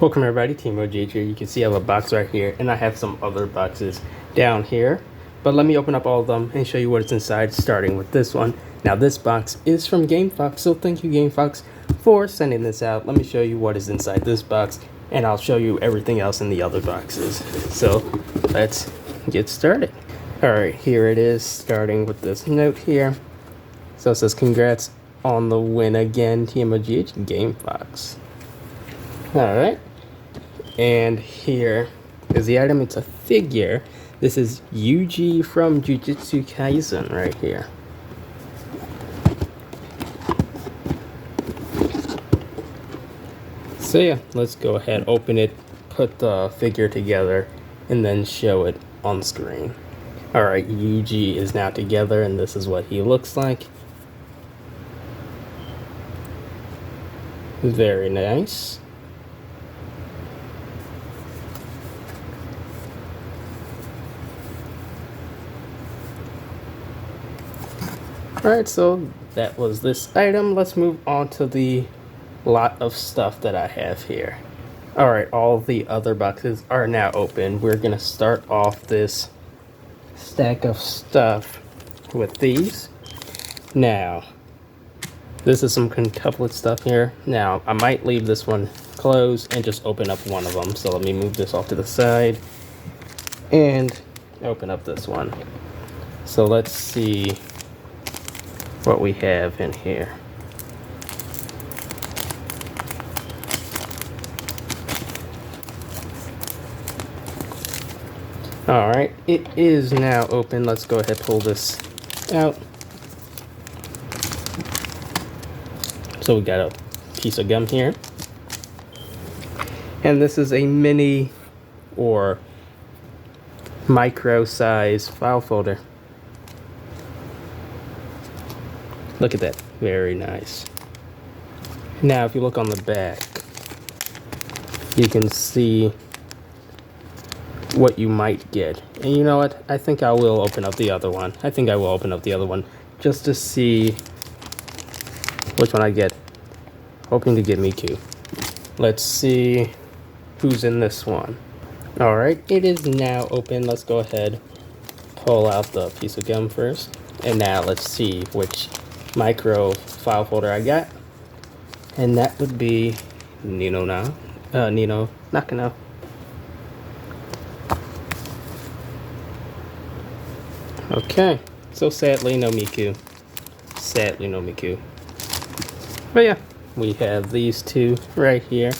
Welcome everybody, Team OGH here. You can see I have a box right here, and I have some other boxes down here. But let me open up all of them and show you what's inside, starting with this one. Now this box is from GameFox, so thank you GameFox for sending this out. Let me show you what is inside this box, and I'll show you everything else in the other boxes. So let's get started. Alright, here it is, starting with this note here. So it says, congrats on the win again, Team OGH GameFox. Alright. And here is the item. It's a figure. This is Yuji from Jujutsu Kaisen right here. So yeah, let's go ahead, open it, put the figure together, and then show it on screen. Alright, Yuji is now together, and this is what he looks like. Very nice. Alright, so that was this item. Let's move on to the lot of stuff that I have here. Alright, all the other boxes are now open. We're going to start off this stack of stuff with these. Now, this is some quintuplet stuff here. Now, I might leave this one closed and just open up one of them. So let me move this off to the side and open up this one. So let's see what we have in here. All right, it is now open. Let's go ahead and pull this out. So we got a piece of gum here. And this is a mini or micro size file folder. Look at that, very nice. Now, if you look on the back, you can see what you might get. And you know what? I think I will open up the other one. Just to see which one I get. Hoping to get Miku. Let's see who's in this one. Alright, it is now open. Let's go ahead, pull out the piece of gum first. And now let's see which micro file folder I got, and that would be Nino Nakano. Okay, so sadly no Miku. But yeah, we have these two right here.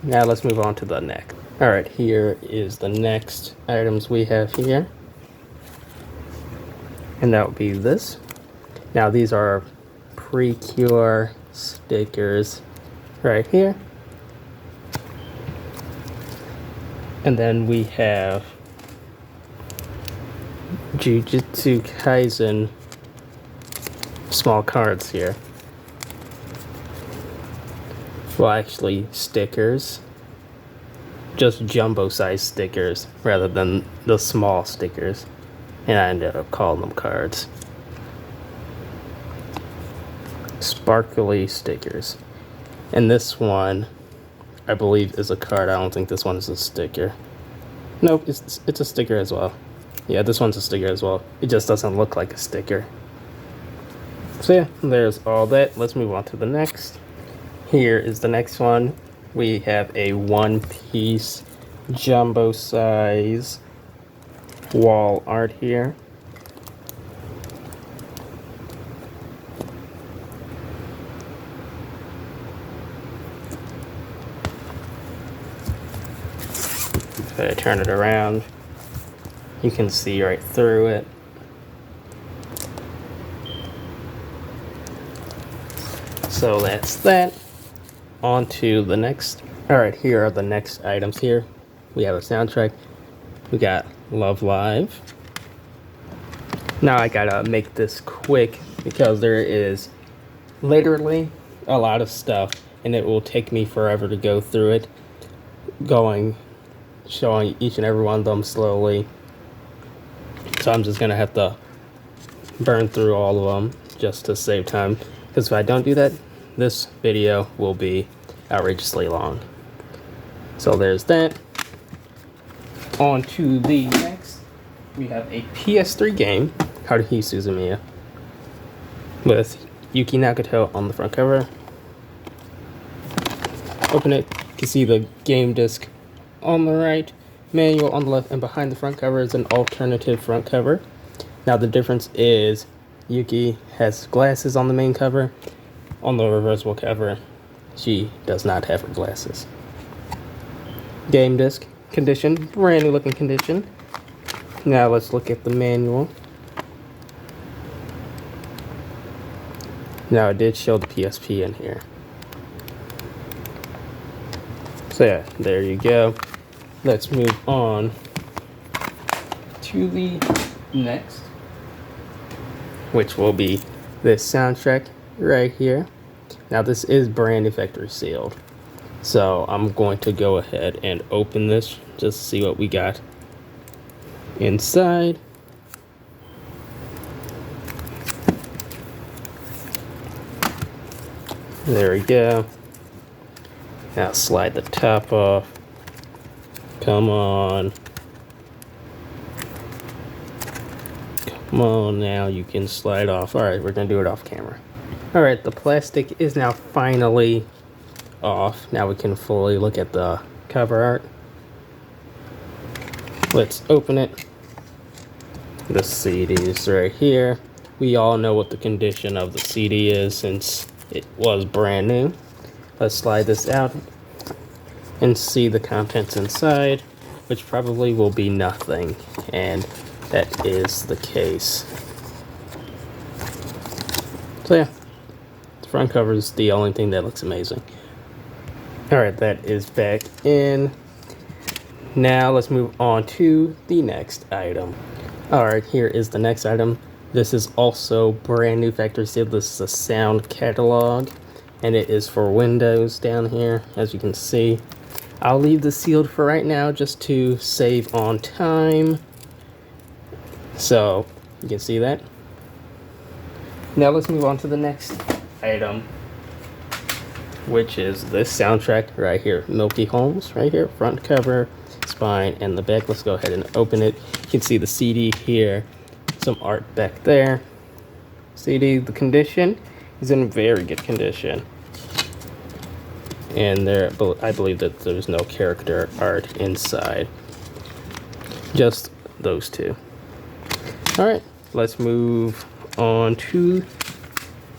Now let's move on to the next. Alright, here is the next items we have here, and that would be this. Now these are Precure stickers right here. And then we have Jujutsu Kaisen small cards here. Well, actually stickers. Just jumbo size stickers rather than the small stickers. And I ended up calling them cards. Sparkly stickers. And this one, I believe, is a card. I don't think this one is a sticker. Nope, it's a sticker as well. Yeah, this one's a sticker as well. It just doesn't look like a sticker. So yeah, there's all that. Let's move on to the next. Here is the next one. We have a one-piece jumbo size wall art here. If I turn it around, you can see right through it. So that's that. On to the next. Alright, here are the next items here. We have a soundtrack. We got Love Live. Now I gotta make this quick because there is literally a lot of stuff and it will take me forever to go through it. Showing each and every one of them slowly. So I'm just gonna have to burn through all of them just to save time. Because if I don't do that, this video will be outrageously long. So there's that. On to the next, we have a PS3 game, Haruhi Suzumiya, with Yuki Nagato on the front cover. Open it, you can see the game disc on the right, manual on the left, and behind the front cover is an alternative front cover. Now the difference is Yuki has glasses on the main cover. On the reversible cover, she does not have her glasses. Game disc condition, brand new looking condition. Now let's look at the manual. Now it did show the PSP in here. So yeah, there you go. Let's move on to the next, which will be this soundtrack right here. Now this is brand new factory sealed. So I'm going to go ahead and open this just to see what we got inside. There we go. Now slide the top off. Come on. Come on now, you can slide off. Alright, we're gonna do it off camera. Alright, the plastic is now finally off. Now we can fully look at the cover art. Let's open it. The CD is right here. We all know what the condition of the CD is since it was brand new. Let's slide this out and see the contents inside, which probably will be nothing, and that is the case. So yeah, the front cover is the only thing that looks amazing. Alright, that is back in. Now let's move on to the next item. Alright, here is the next item. This is also brand new factory sealed. This is a sound catalog, and it is for Windows down here, as you can see. I'll leave this sealed for right now just to save on time. So, you can see that. Now let's move on to the next item, which is this soundtrack right here. Milky Holmes right here, front cover, spine, and the back. Let's go ahead and open it. You can see the CD here, some art back there. CD, the condition is in very good condition. And there, I believe that there's no character art inside. Just those two. Alright, let's move on to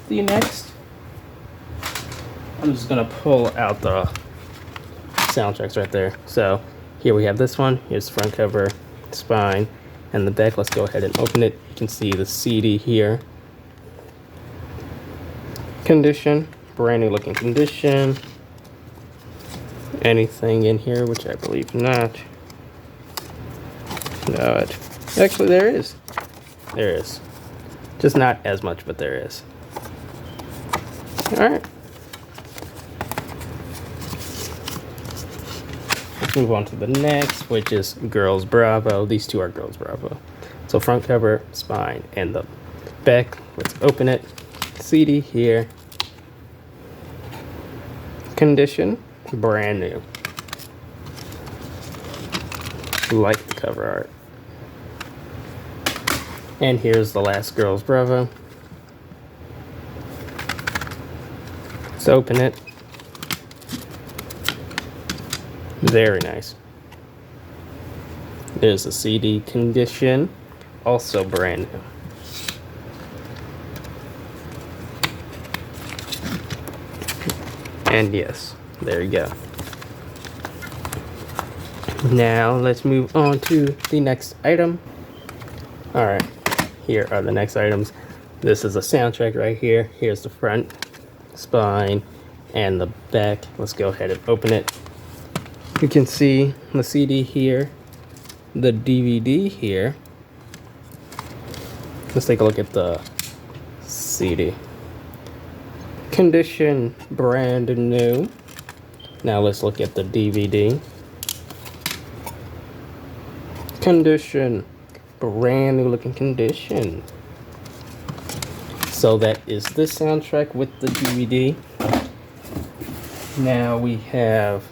the next. I'm just gonna pull out the soundtracks right there. So here we have this one. Here's the front cover, spine, and the back. Let's go ahead and open it. You can see the CD here. Condition, brand new looking condition. Anything in here, which I believe not. No, actually there is. There is. Just not as much, but there is. Alright. Let's move on to the next, which is Girls Bravo. These two are Girls Bravo. So front cover, spine, and the back. Let's open it. CD here. Condition, brand new. Like the cover art. And here's the last Girls Bravo. Let's open it. Very nice. There's the CD condition, also brand new. And yes, there you go. Now let's move on to the next item. Alright, here are the next items. This is a soundtrack right here. Here's the front, spine, and the back. Let's go ahead and open it. You can see the CD here, the DVD here. Let's take a look at the CD. Condition, brand new. Now let's look at the DVD. Condition, brand new looking condition. So that is this soundtrack with the DVD. Now we have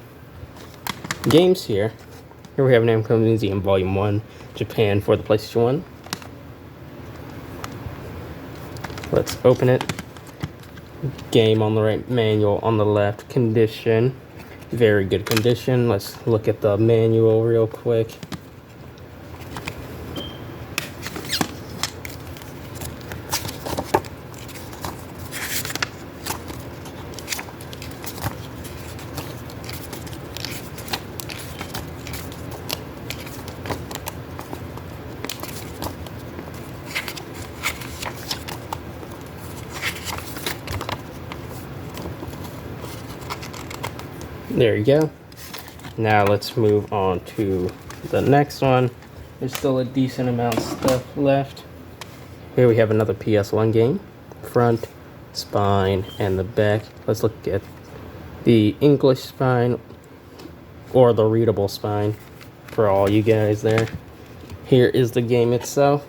games here. Here we have Namco Museum Volume 1, Japan for the PlayStation 1. Let's open it. Game on the right, manual on the left, condition. Very good condition. Let's look at the manual real quick. There you go. Now let's move on to the next one. There's still a decent amount of stuff left. Here we have another PS1 game. Front, spine, and the back. Let's look at the English spine or the readable spine for all you guys there. Here is the game itself.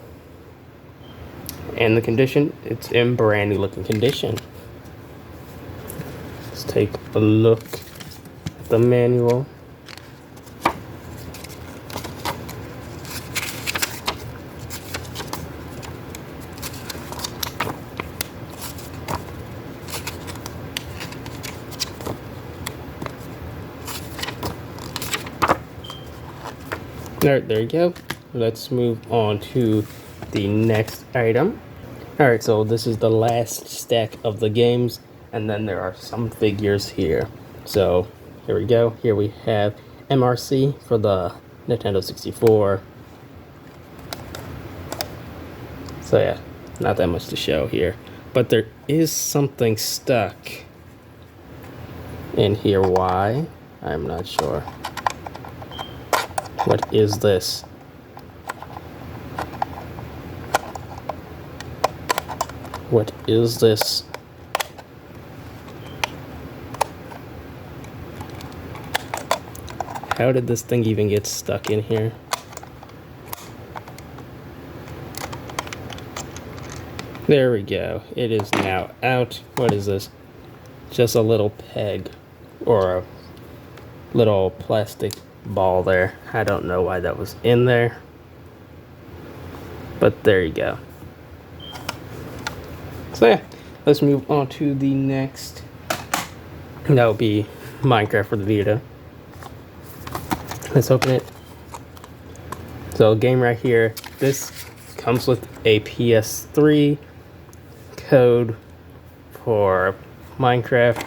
And the condition, it's in brand new looking condition. Let's take a look at the manual. Alright, there you go. Let's move on to the next item. Alright, so this is the last stack of the games, and then there are some figures here. So here we go. Here we have MRC for the Nintendo 64. So yeah, not that much to show here. But there is something stuck in here. Why? I'm not sure. What is this? What is this? How did this thing even get stuck in here? There we go. It is now out. What is this? Just a little peg or a little plastic ball there. I don't know why that was in there, but there you go. So yeah, let's move on to the next. That will be Minecraft for the Vita. Let's open it. So game right here. This comes with a PS3 code for Minecraft.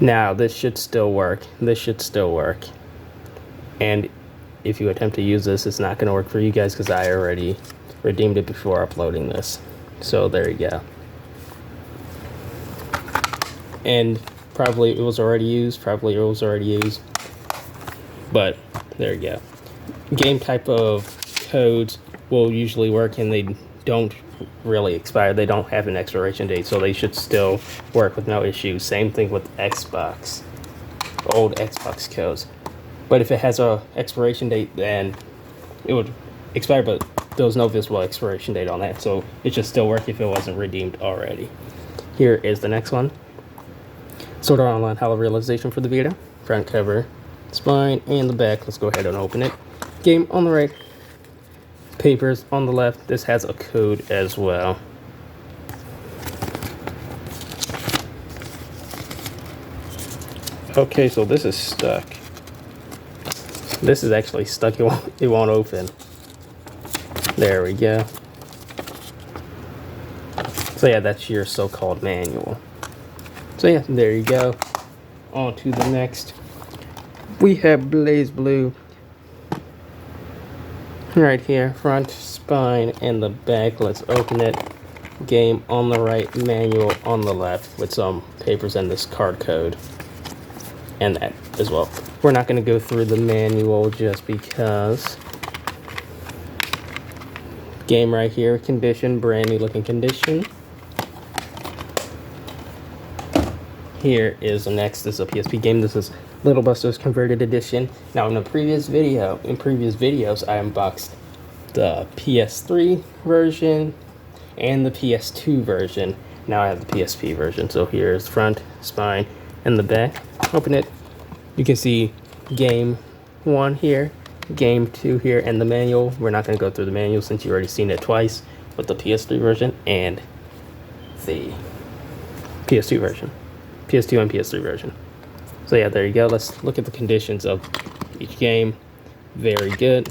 Now this should still work. This should still work. And if you attempt to use this, it's not going to work for you guys because I already redeemed it before uploading this. So there you go. And probably it was already used. But there you go. Game type of codes will usually work, and they don't really expire. They don't have an expiration date, so they should still work with no issues. Same thing with Xbox, old Xbox codes. But if it has a expiration date, then it would expire, but there was no visible expiration date on that, so it should still work if it wasn't redeemed already. Here is the next one. Sword Art Online Hollow Realization for the Vita. Front cover, spine, and the back. Let's go ahead and open it. Game on the right, papers on the left. This has a code as well. Okay, so this is stuck. This is actually stuck. It won't open. There we go. So yeah, that's your so-called manual. So yeah, there you go. On to the next. We have BlazBlue. Right here, front, spine, and the back. Let's open it. Game on the right, manual on the left, with some papers and this card code. And that as well. We're not going to go through the manual just because. Game right here, condition, brand new looking condition. Here is the next. This is a PSP game. This is Little Busters Converted Edition. Now in previous videos, I unboxed the PS3 version and the PS2 version. Now I have the PSP version. So here's front, spine, and the back. Open it. You can see game 1 here, game 2 here, and the manual. We're not going to go through the manual since you've already seen it twice with the PS3 version and the PS2 version. PS2 and PS3 version. So yeah, there you go. Let's look at the conditions of each game. Very good.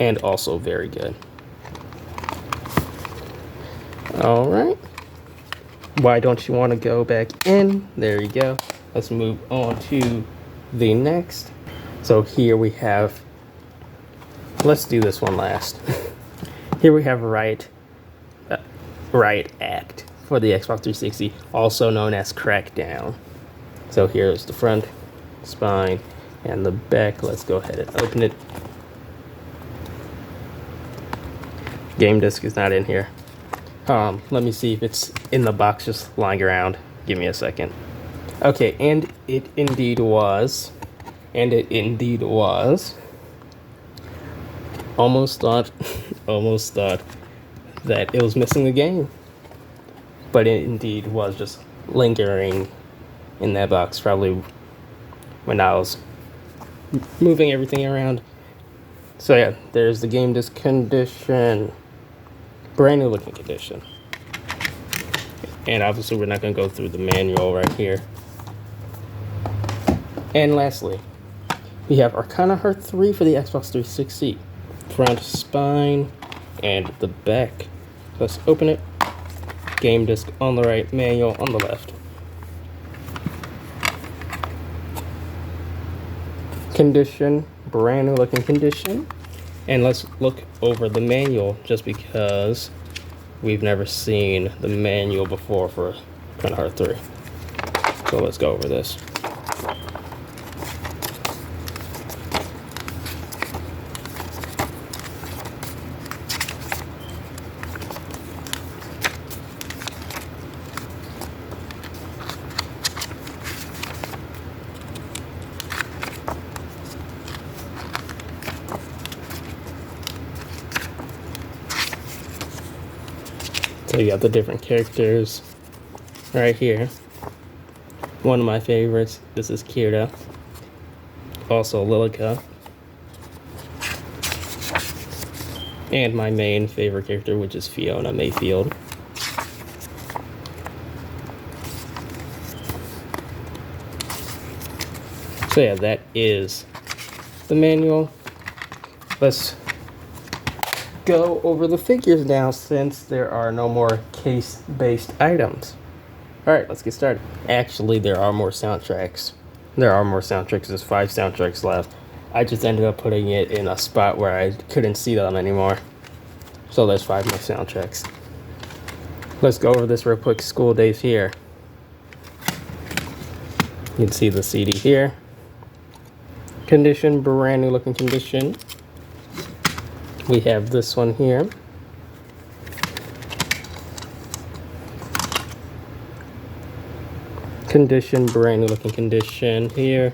And also very good. All right. Why don't you want to go back in? There you go. Let's move on to the next. So here we have, let's do this one last. Here we have Riot Act for the Xbox 360, also known as Crackdown. So here's the front, spine, and the back. Let's go ahead and open it. Game disc is not in here. Let me see if it's in the box just lying around. Give me a second. Okay, and it indeed was. Almost thought that it was missing the game. But it indeed was just lingering in that box, probably when I was moving everything around. So yeah, there's the game disc condition. Brand new looking condition. And obviously we're not going to go through the manual right here. And lastly, we have Arcana Heart 3 for the Xbox 360. Front, spine, and the back. Let's open it. Game disc on the right, manual on the left. Condition, brand new looking condition. And let's look over the manual just because we've never seen the manual before for Arcana Heart 3. So let's go over this. So you got the different characters right here. One of my favorites, this is Kirta. Also Lilica. And my main favorite character, which is Fiona Mayfield. So yeah, that is the manual. Let's go over the figures now since there are no more case-based items. Alright, let's get started. Actually, there are more soundtracks. There's 5 soundtracks left. I just ended up putting it in a spot where I couldn't see them anymore. So there's 5 more soundtracks. Let's go over this real quick. School Days here. You can see the CD here. Condition, brand new looking condition. We have this one here. Condition, brand new looking condition here.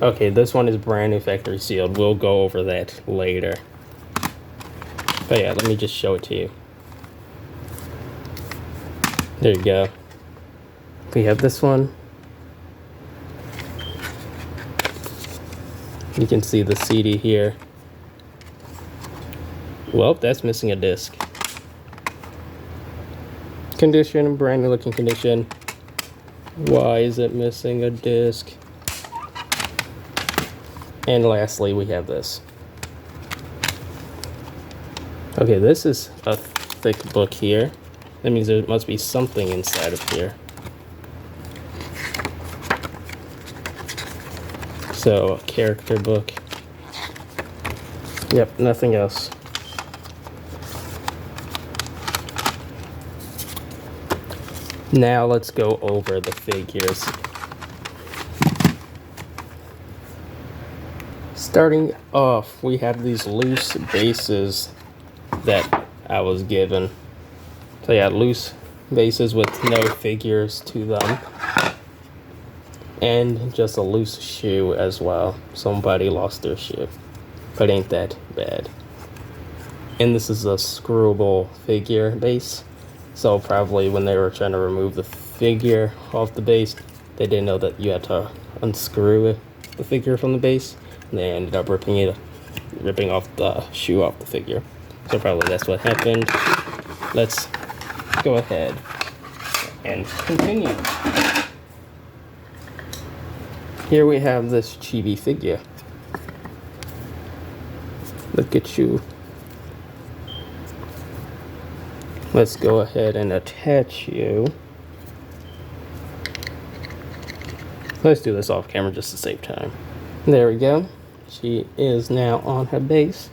Okay, this one is brand new factory sealed. We'll go over that later. But yeah, let me just show it to you. There you go. We have this one. You can see the CD here. Well, that's missing a disc. Condition, brand new looking condition. Why is it missing a disc? And lastly, we have this. Okay, this is a thick book here. That means there must be something inside of here. So, a character book. Yep, nothing else. Now let's go over the figures. Starting off, we have these loose bases that I was given. So yeah, loose bases with no figures to them. And just a loose shoe as well. Somebody lost their shoe. But ain't that bad. And this is a screwable figure base. So probably when they were trying to remove the figure off the base, they didn't know that you had to unscrew the figure from the base, and they ended up ripping off the shoe off the figure. So probably that's what happened. Let's go ahead and continue. Here we have this chibi figure. Look at you. Let's go ahead and attach you. Let's do this off camera just to save time. There we go. She is now on her base.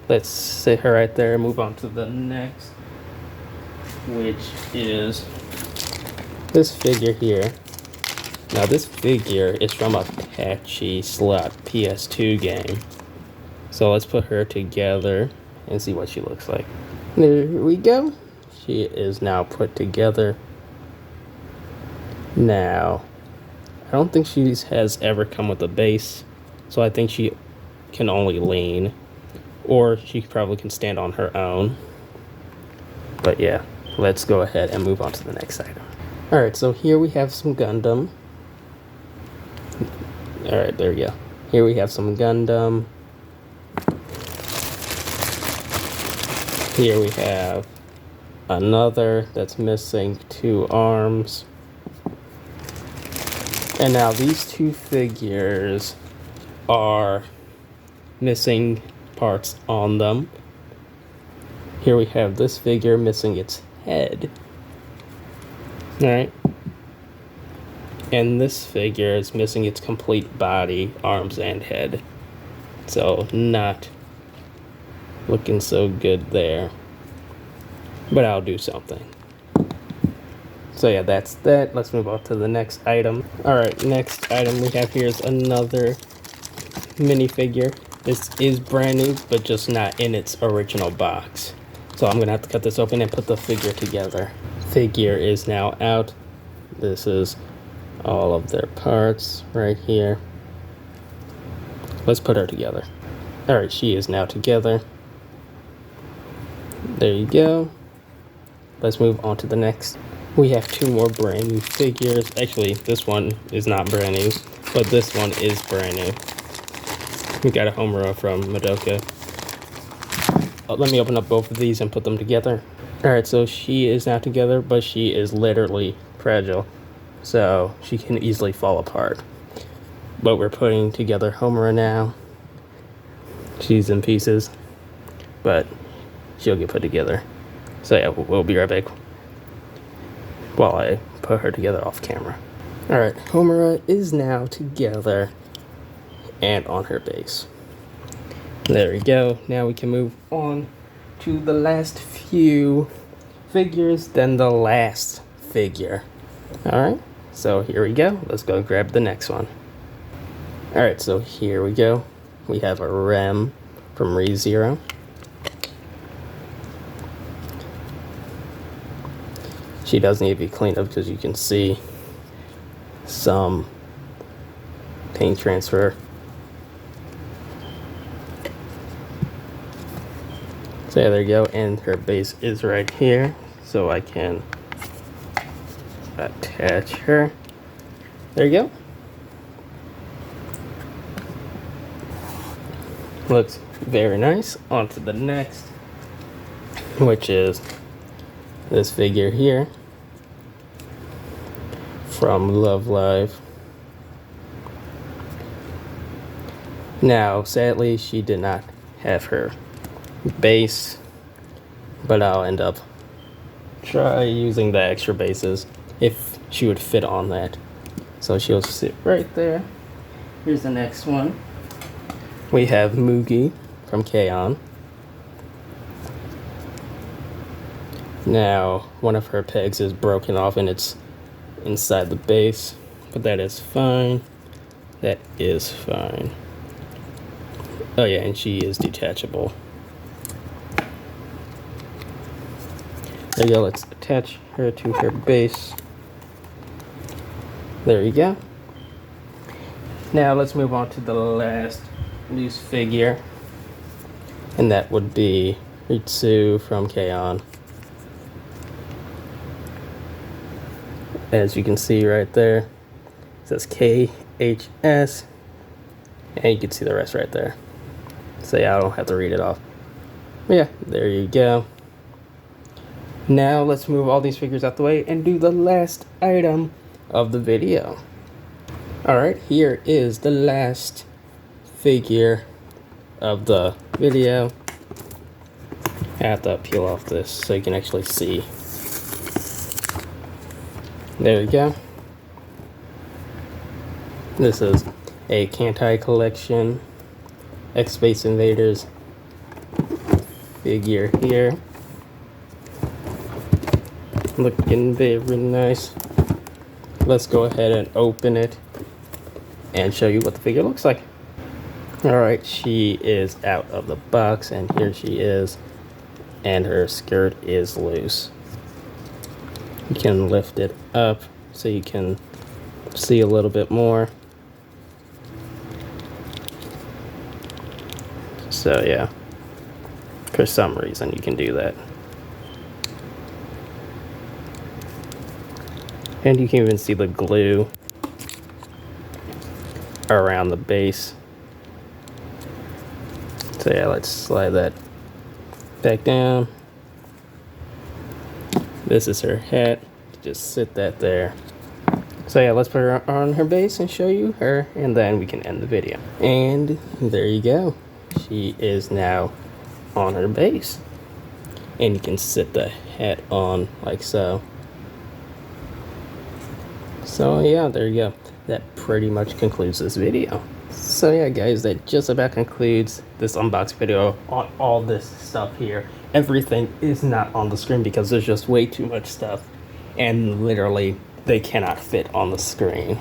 Let's sit her right there and move on to the next, which is this figure here. Now this figure is from a patchy slot PS2 game. So let's put her together and see what she looks like. There we go. She is now put together. Now, I don't think she has ever come with a base, so I think she can only lean, or she probably can stand on her own. But yeah, let's go ahead and move on to the next item. Alright, so here we have some Gundam. Alright, there we go. Here we have some Gundam. Here we have another that's missing 2 arms. And now these 2 figures are missing parts on them. Here we have this figure missing its head. Alright. And this figure is missing its complete body, arms, and head. So, not looking so good there. But I'll do something. So yeah, that's that. Let's move on to the next item. Alright, next item we have here is another minifigure. This is brand new, but just not in its original box. So I'm going to have to cut this open and put the figure together. Figure is now out. This is all of their parts right here. Let's put her together. Alright, she is now together. There you go. Let's move on to the next. We have 2 more brand new figures. Actually, this one is not brand new, but this one is brand new. We got a Homura from Madoka. Let me open up both of these and put them together. Alright, so she is now together, but she is literally fragile. So she can easily fall apart. But we're putting together Homura now. She's in pieces, but she'll get put together. So yeah, we'll be right back while I put her together off camera. Alright, Homura is now together and on her base. There we go. Now we can move on to the last few figures, then the last figure. Alright, so here we go. Let's go grab the next one. Alright, so here we go. We have a Rem from ReZero. She does need to be cleaned up because you can see some paint transfer. So yeah, there you go, and her base is right here, so I can attach her. There you go. Looks very nice. On to the next, which is this figure here from Love Live. Now, sadly, she did not have her base, but I'll end up try using the extra bases if she would fit on that. So she'll sit right there. Here's the next one. We have Mugi from K-On! Now, one of her pegs is broken off and it's inside the base, but that is fine. That is fine. Oh yeah, and she is detachable. There you go, let's attach her to her base. There you go. Now let's move on to the last loose figure, and that would be Ritsu from K-On! As you can see right there, it says KHS, and you can see the rest right there. So yeah, I don't have to read it off. But yeah, there you go. Now let's move all these figures out the way and do the last item of the video. Alright, here is the last figure of the video. I have to peel off this so you can actually see. There you go. This is a Kantai Collection X Space Invaders figure here. Looking very nice. Let's go ahead and open it and show you what the figure looks like. Alright, she is out of the box, and here she is, and her skirt is loose. You can lift it up so you can see a little bit more. So yeah, for some reason you can do that. And you can even see the glue around the base. So yeah, let's slide that back down. This is her hat. Just sit that there. So yeah, let's put her on her base and show you her, and then we can end the video. And there you go. She is now on her base. And you can sit the hat on like so. So yeah, there you go. That pretty much concludes this video. So yeah guys, that just about concludes this unboxing video on all this stuff here. Everything is not on the screen because there's just way too much stuff, and literally they cannot fit on the screen.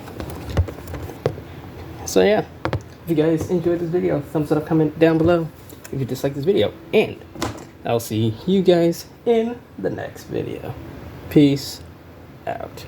So yeah, if you guys enjoyed this video, thumbs it up, comment down below if you dislike this video, and I'll see you guys in the next video. Peace out.